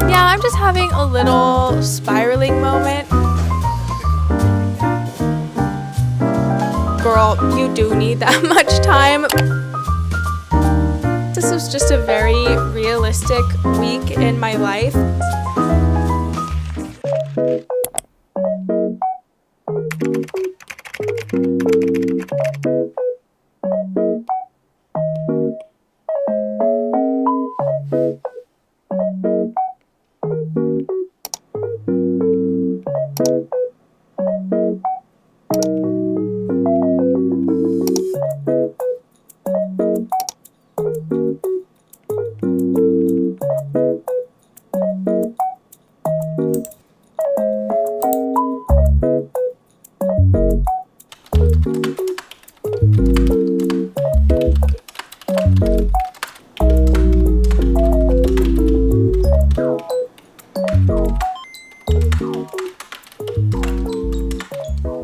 Yeah, I'm just having a little spiraling moment. Girl, you do need that much time. This was just a very realistic week in my life.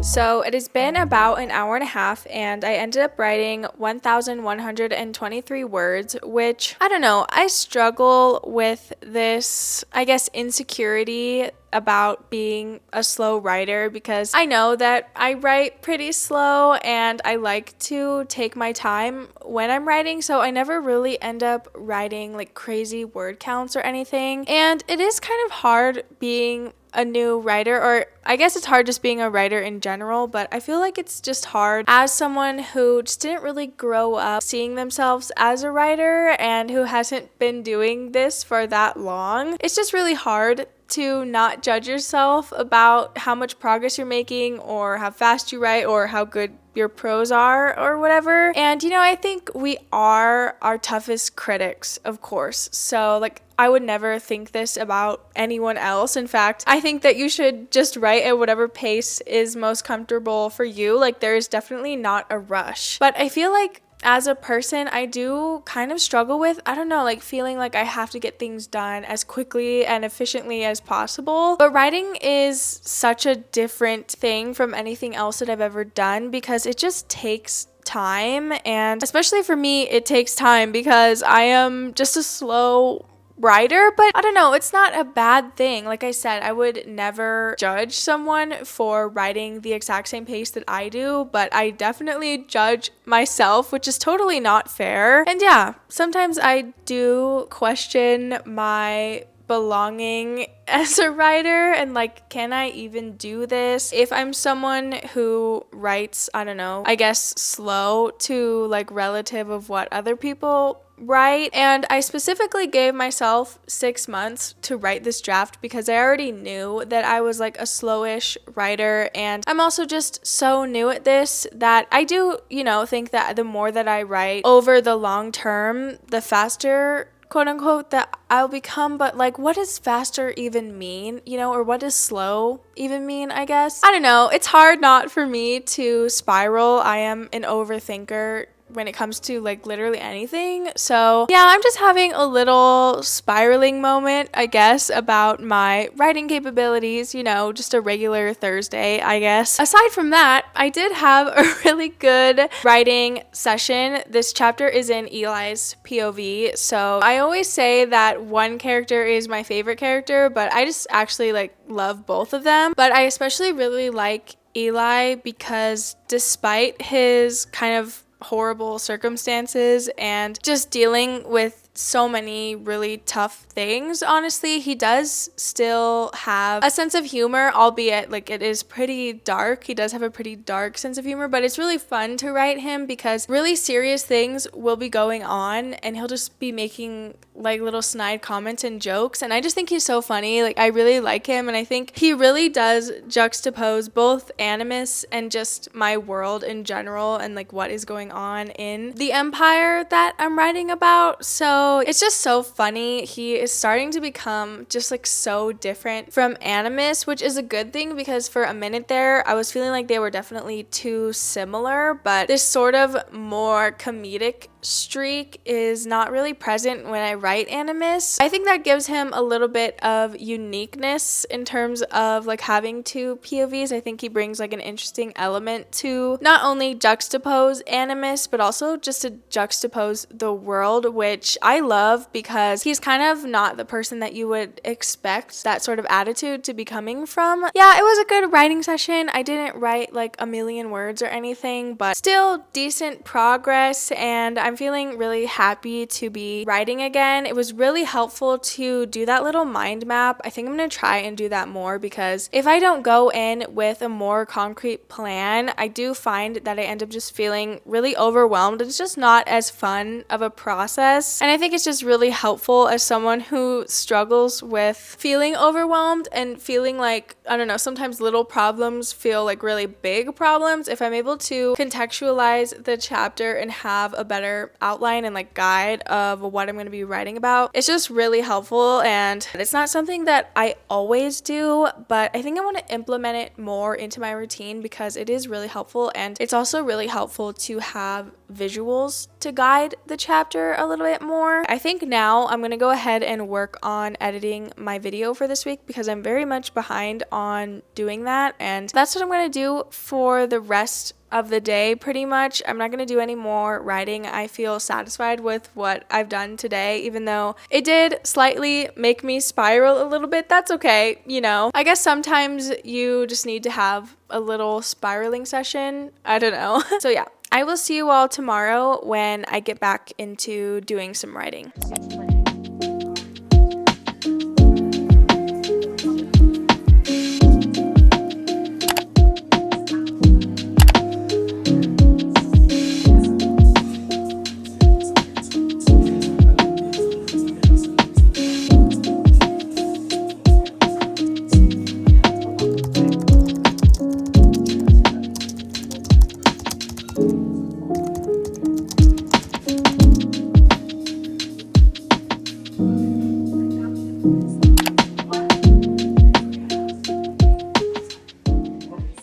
So it has been about an hour and a half, and I ended up writing 1,123 words, which, I don't know, I struggle with this, I guess, insecurity about being a slow writer, because I know that I write pretty slow and I like to take my time when I'm writing, so I never really end up writing like crazy word counts or anything. And it is kind of hard being a new writer, or I guess it's hard just being a writer in general, but I feel like it's just hard as someone who just didn't really grow up seeing themselves as a writer and who hasn't been doing this for that long. It's just really hard to not judge yourself about how much progress you're making or how fast you write or how good your prose are or whatever. And I think we are our toughest critics, of course. So I would never think this about anyone else. In fact, I think that you should just write at whatever pace is most comfortable for you. There is definitely not a rush. But I feel like as a person, I do kind of struggle with, I don't know, feeling like I have to get things done as quickly and efficiently as possible. But writing is such a different thing from anything else that I've ever done, because it just takes time. And especially for me, it takes time because I am just a slow writer, but I don't know, it's not a bad thing. Like I said, I would never judge someone for writing the exact same pace that I do, but I definitely judge myself, which is totally not fair. And yeah, sometimes I do question my belonging as a writer and can I even do this? If I'm someone who writes, I don't know, I guess slow to relative of what other people write. And I specifically gave myself 6 months to write this draft because I already knew that I was a slowish writer, and I'm also just so new at this that I do, think that the more that I write over the long term, the faster, quote unquote, that I'll become. But what does faster even mean, or what does slow even mean, I guess? I don't know. It's hard not for me to spiral. I am an overthinker when it comes to literally anything. So yeah, I'm just having a little spiraling moment, I guess, about my writing capabilities, just a regular Thursday, I guess. Aside from that, I did have a really good writing session. This chapter is in Eli's POV. So I always say that one character is my favorite character, but I just actually love both of them. But I especially really like Eli because despite his kind of horrible circumstances and just dealing with so many really tough things, honestly, he does still have a sense of humor, albeit it is pretty dark. He does have a pretty dark sense of humor, but it's really fun to write him because really serious things will be going on and he'll just be making little snide comments and jokes, and I just think he's so funny. I really like him, and I think he really does juxtapose both Animus and just my world in general and what is going on in the empire that I'm writing about. So it's just so funny. He is starting to become just so different from Animus, which is a good thing because for a minute there I was feeling like they were definitely too similar, but this sort of more comedic streak is not really present when I write Animus. I think that gives him a little bit of uniqueness in terms of like having two POVs. I think he brings like an interesting element to not only juxtapose Animus, but also just to juxtapose the world, which I love because he's kind of not the person that you would expect that sort of attitude to be coming from. Yeah, it was a good writing session. I didn't write like a million words or anything, but still decent progress, and I'm feeling really happy to be writing again. It was really helpful to do that little mind map. I think I'm going to try and do that more because if I don't go in with a more concrete plan, I do find that I end up just feeling really overwhelmed. It's just not as fun of a process, and I think it's just really helpful as someone who struggles with feeling overwhelmed and feeling like, I don't know, sometimes little problems feel like really big problems. If I'm able to contextualize the chapter and have a better outline and like guide of what I'm going to be writing about, it's just really helpful. And it's not something that I always do, but I think I want to implement it more into my routine because it is really helpful, and it's also really helpful to have visuals to guide the chapter a little bit more. I think now I'm going to go ahead and work on editing my video for this week because I'm very much behind on doing that, and that's what I'm going to do for the rest of the day pretty much. I'm not going to do any more writing. I feel satisfied with what I've done today, even though it did slightly make me spiral a little bit. That's okay, you know. I guess sometimes you just need to have a little spiraling session. I don't know. So yeah, I will see you all tomorrow when I get back into doing some writing.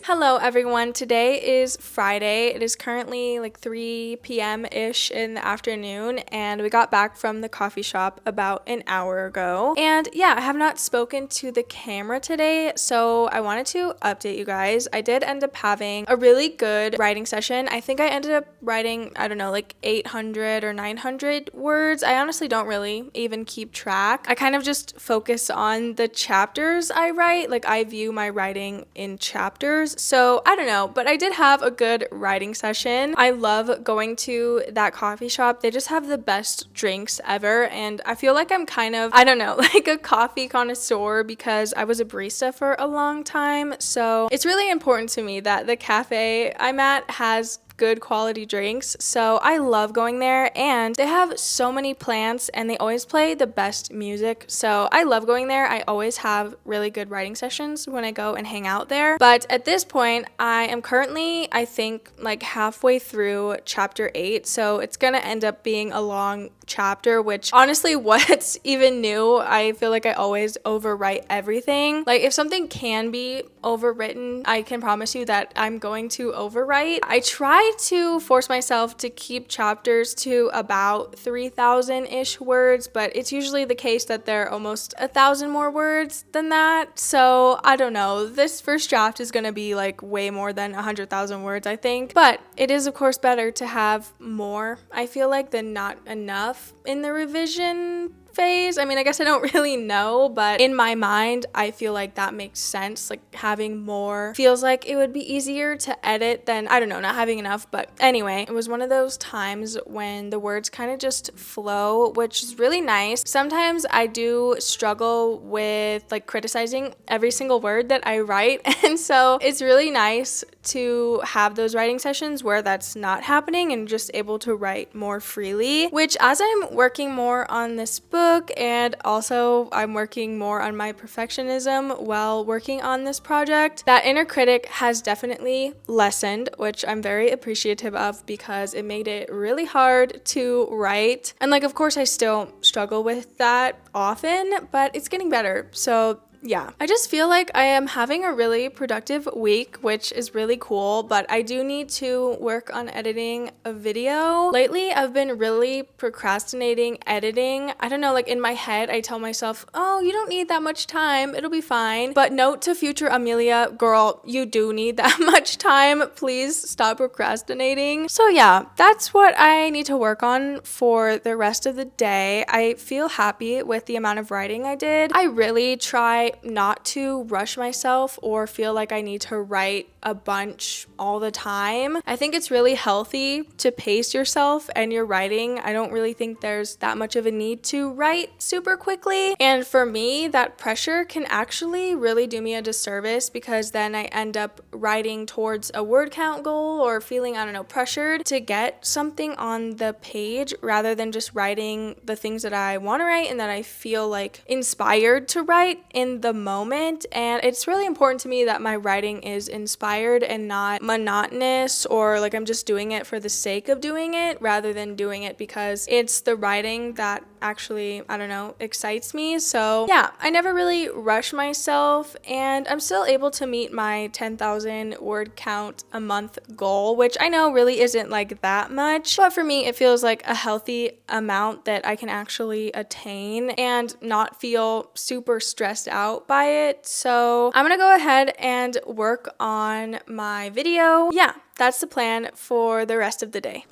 Hello everyone, today is Friday. It is currently like 3 p.m.-ish in the afternoon, and we got back from the coffee shop about an hour ago. And yeah, I have not spoken to the camera today, so I wanted to update you guys. I did end up having a really good writing session. I think I ended up writing, I don't know, like 800 or 900 words. I honestly don't really even keep track. I kind of just focus on the chapters I write. Like I view my writing in chapters. So I don't know, but I did have a good writing session. I love going to that coffee shop. They just have the best drinks ever, and I feel like I'm kind of, I don't know, like a coffee connoisseur because I was a barista for a long time. So it's really important to me that the cafe I'm at has good quality drinks, so I love going there, and they have so many plants and they always play the best music, so I love going there. I always have really good writing sessions when I go and hang out there. But at this point I am currently, I think, like halfway through chapter 8, so it's gonna end up being a long chapter, which honestly, what's even new? I feel like I always overwrite everything. Like if something can be overwritten, I can promise you that I'm going to overwrite. I try to force myself to keep chapters to about 3,000-ish words, but it's usually the case that they're almost 1,000 more words than that. So I don't know. This first draft is gonna be like way more than 100,000 words, I think. But it is of course better to have more, I feel like, than not enough in the revision phase. I mean, I guess I don't really know, but in my mind, I feel like that makes sense. Like having more feels like it would be easier to edit than, I don't know, not having enough. But anyway, it was one of those times when the words kind of just flow, which is really nice. Sometimes I do struggle with like criticizing every single word that I write. And so it's really nice to have those writing sessions where that's not happening and just able to write more freely, which as I'm working more on this book, and also I'm working more on my perfectionism while working on this project, that inner critic has definitely lessened, which I'm very appreciative of because it made it really hard to write. And like, of course, I still struggle with that often, but it's getting better. So yeah, I just feel like I am having a really productive week, which is really cool, but I do need to work on editing a video. Lately, I've been really procrastinating editing. I don't know, like in my head, I tell myself, oh, you don't need that much time, it'll be fine. But note to future Amelia, girl, you do need that much time. Please stop procrastinating. So yeah, that's what I need to work on for the rest of the day. I feel happy with the amount of writing I did. I really try not to rush myself or feel like I need to write a bunch all the time. I think it's really healthy to pace yourself and your writing. I don't really think there's that much of a need to write super quickly. And for me, that pressure can actually really do me a disservice because then I end up writing towards a word count goal or feeling, I don't know, pressured to get something on the page rather than just writing the things that I want to write and that I feel like inspired to write in the moment. And it's really important to me that my writing is inspired and not monotonous or like I'm just doing it for the sake of doing it rather than doing it because it's the writing that actually, I don't know, excites me. So yeah, I never really rush myself and I'm still able to meet my 10,000 word count a month goal, which I know really isn't like that much, but for me it feels like a healthy amount that I can actually attain and not feel super stressed out by it. So I'm gonna go ahead and work on my video. Yeah, that's the plan for the rest of the day.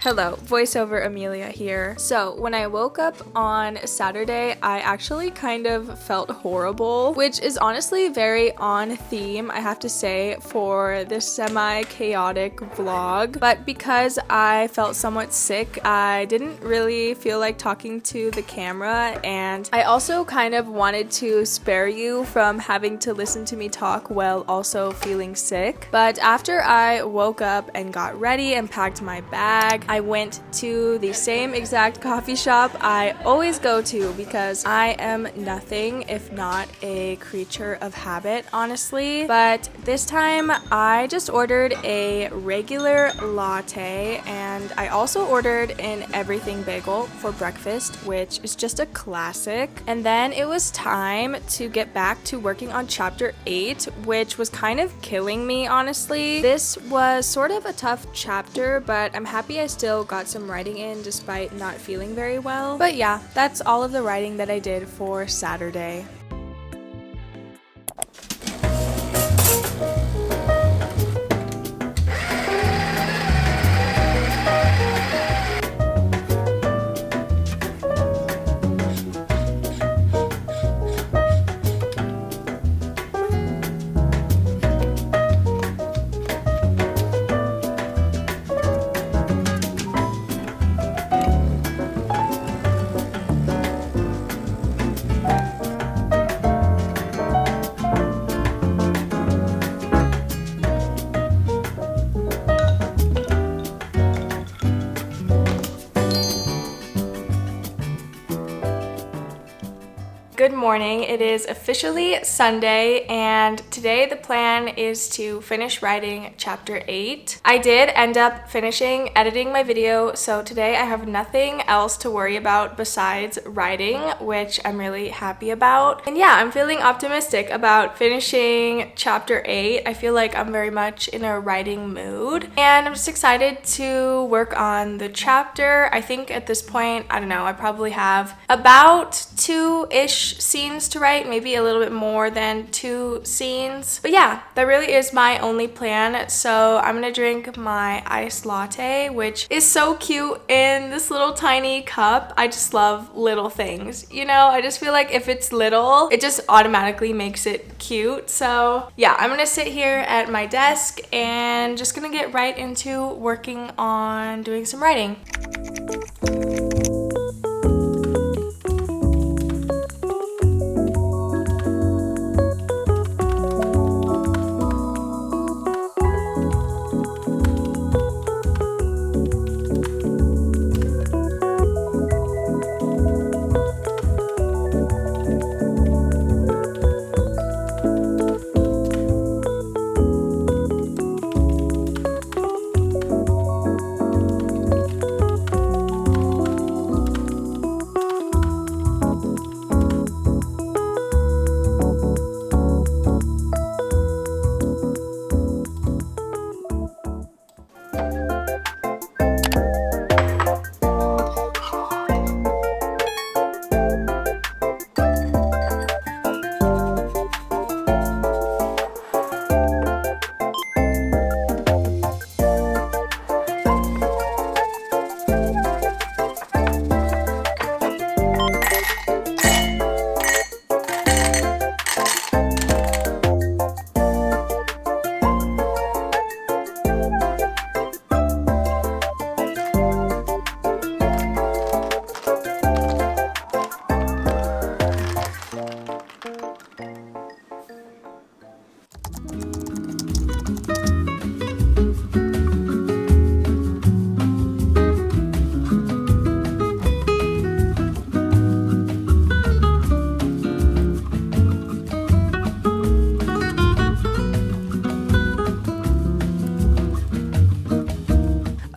Hello, voiceover Amelia here. So when I woke up on Saturday, I actually kind of felt horrible, which is honestly very on theme, I have to say, for this semi-chaotic vlog. But because I felt somewhat sick, I didn't really feel like talking to the camera, and I also kind of wanted to spare you from having to listen to me talk while also feeling sick. But after I woke up and got ready and packed my bag, I went to the same exact coffee shop I always go to because I am nothing if not a creature of habit, honestly. But this time I just ordered a regular latte and I also ordered an everything bagel for breakfast, which is just a classic. And then it was time to get back to working on chapter 8, which was kind of killing me, honestly. This was sort of a tough chapter, but I'm happy I still got some writing in despite not feeling very well. But yeah, that's all of the writing that I did for Saturday. Good morning. It is officially Sunday, and today the plan is to finish writing chapter 8. I did end up finishing editing my video, so today I have nothing else to worry about besides writing, which I'm really happy about. And yeah, I'm feeling optimistic about finishing chapter 8. I feel like I'm very much in a writing mood, and I'm just excited to work on the chapter. I think at this point, I don't know, I probably have about 2-ish ish scenes to write, maybe a little bit more than 2 scenes. But yeah, that really is my only plan. So I'm gonna drink my iced latte, which is so cute in this little tiny cup. I just love little things, you know? I just feel like if it's little, it just automatically makes it cute. So yeah, I'm gonna sit here at my desk and just gonna get right into working on doing some writing.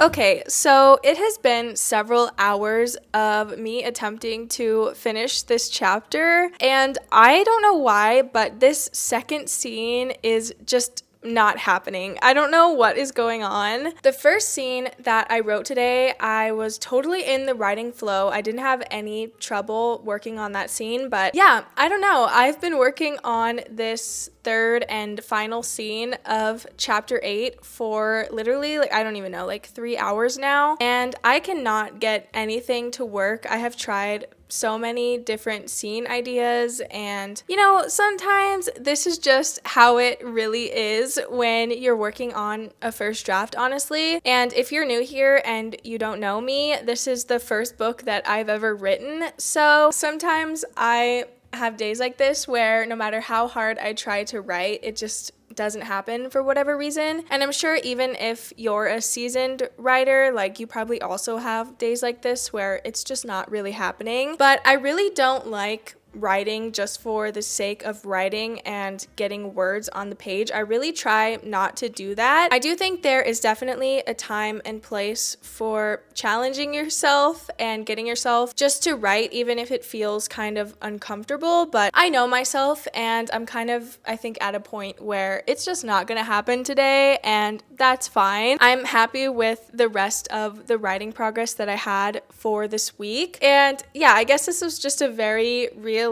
Okay, so it has been several hours of me attempting to finish this chapter, and I don't know why, but this second scene is just not happening. I don't know what is going on. The first scene that I wrote today, I was totally in the writing flow. I didn't have any trouble working on that scene, but yeah, I don't know. I've been working on this third and final scene of chapter 8 for literally, like, I don't even know, like 3 hours now, and I cannot get anything to work. I have tried so many different scene ideas, and you know, sometimes this is just how it really is when you're working on a first draft, honestly. And if you're new here and you don't know me, this is the first book that I've ever written, so sometimes I have days like this where no matter how hard I try to write, it just doesn't happen for whatever reason. And I'm sure even if you're a seasoned writer, like, you probably also have days like this where it's just not really happening. But I really don't like writing just for the sake of writing and getting words on the page. I really try not to do that. I do think there is definitely a time and place for challenging yourself and getting yourself just to write, even if it feels kind of uncomfortable. But I know myself, and I'm kind of, I think, at a point where it's just not gonna happen today, and that's fine. I'm happy with the rest of the writing progress that I had for this week. And yeah, I guess this was just a very realistic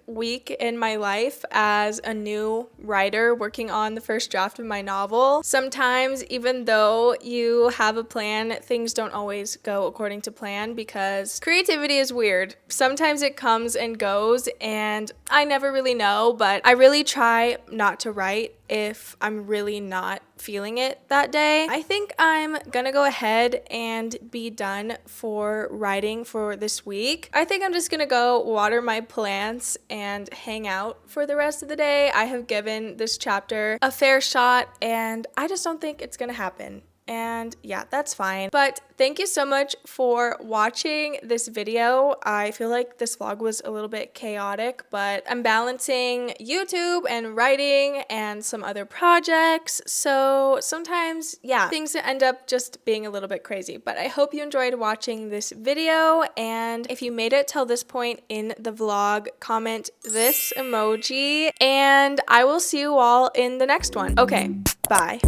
week in my life as a new writer working on the first draft of my novel. Sometimes, even though you have a plan, things don't always go according to plan because creativity is weird. Sometimes it comes and goes, and I never really know, but I really try not to write if I'm really not feeling it that day. I think I'm gonna go ahead and be done for writing for this week. I think I'm just gonna go water my plants and hang out for the rest of the day. I have given this chapter a fair shot, and I just don't think it's gonna happen. And yeah, that's fine. But thank you so much for watching this video. I feel like this vlog was a little bit chaotic, but I'm balancing YouTube and writing and some other projects. So sometimes, yeah, things end up just being a little bit crazy. But I hope you enjoyed watching this video. And if you made it till this point in the vlog, comment this emoji. And I will see you all in the next one. Okay, bye.